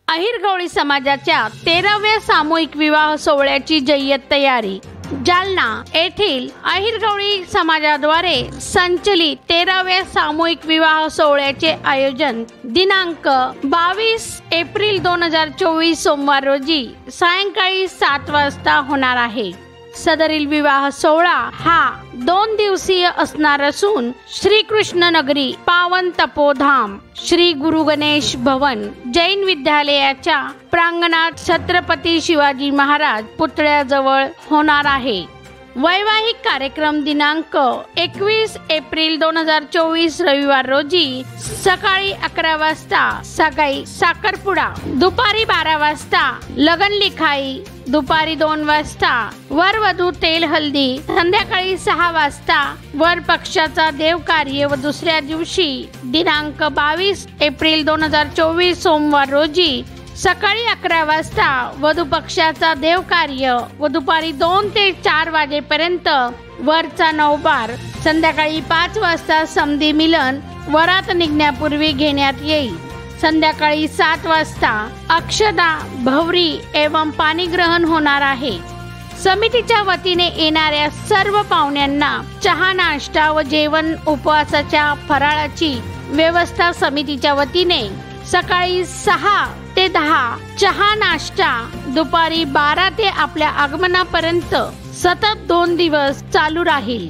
अहिरगवळी समाजाच्या 13व्या सामूहिक विवाह सोहळ्याची जय्यत तयारी। जालना येथील अहिरगवळी समाजाद्वारे संचलित 13व्या सामूहिक विवाह सोहळ्याचे आयोजन दिनांक 22 एप्रिल 2024 सोमवार रोजी सायंकाळी 7 वाजता होणार आहे। सदरील विवाह सोहळा हा 2 दिवसीय असणार असून श्री कृष्ण नगरी पावन तपोधाम श्री गुरु गणेश भवन जैन विद्यालयाच्या प्रांगणात छत्रपती शिवाजी महाराज पुतळ्याजवळ होणार आहे। वैवाहिक कार्यक्रम दिनांक 21 एप्रिल 2024 रविवार रोजी सकाळी 11 वाजता सगाई साखरपुडा, दुपारी 12 वाजता लगन लिखाई, दुपारी 2 वाजता वर वधू तेल हल्दी, संध्याकाळी 6 वाजता वर पक्षाचा देवकार्य व दुसऱ्या दिवशी दिनांक 22 एप्रिल 2024 सोमवार रोजी सकाळी 11 वाजता वधू पक्षाचा देवकार्य व दुपारी 2 ते 4 वाजेपर्यंत वरचा नवबार, संध्याकाळी 5 वाजता समधी मिलन वरात निघण्यापूर्वी घेण्यात येईल। संध्याकाळी 7 वाजता अक्षदा भवरी एवं पाणी ग्रहण होणार आहे। समितीच्या वतीने येणाऱ्या सर्व पाहुण्यांना चहा नाश्ता व जेवण उपवासाच्या फराळाची व्यवस्था समितीच्या वतीने सकाळी 6 ते 10 चहा नाश्ता, दुपारी 12 ते आपल्या आगमनापर्यंत सतत 2 दिवस चालू राहील।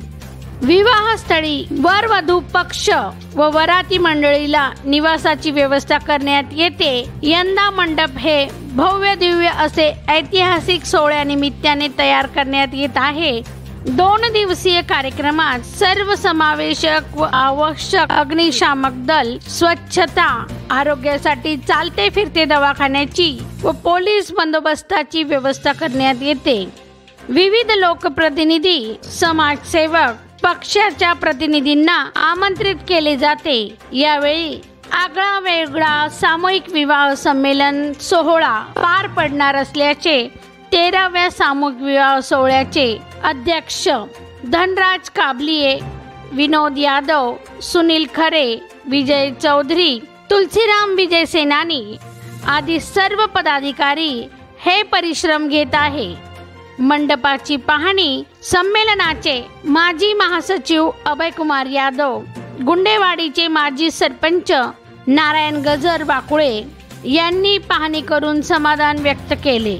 विवाहस्थळी वर वधू पक्ष व वराती मंडळीला निवासाची व्यवस्था करण्यात येते। यंदा मंडप हे भव्य दिव्य असे ऐतिहासिक सोहळ्यानिमित्ताने तयार करण्यात येत आहे। 2 दिवसीय कार्यक्रमात सर्व समावेशक व आवश्यक अग्निशामक दल, स्वच्छता, आरोग्यासाठी चालते फिरते दवाखान्याची व पोलीस बंदोबस्ताची व्यवस्था करण्यात येते। विविध लोकप्रतिनिधी, समाजसेवक, पक्षाच्या प्रतिनिधींना आमंत्रित केले जाते। यावेळी आगळा वेगळा सामूहिक विवाह संमेलन सोहळा पार पडणार असल्याचे 13व्या सामूहिक विवाह सोहळ्याचे अध्यक्ष धनराज काबलिये, विनोद यादव, सुनील खरे, विजय चौधरी, तुलसीराम विजय सेनानी आदी सर्व पदाधिकारी हे परिश्रम घेत आहे। मंडपाची पाहणी संमेलनाचे माजी महासचिव अभय कुमार यादव, गुंडेवाडीचे माजी सरपंच नारायण गजर बाकुळे यांनी पाहणी करून समाधान व्यक्त केले।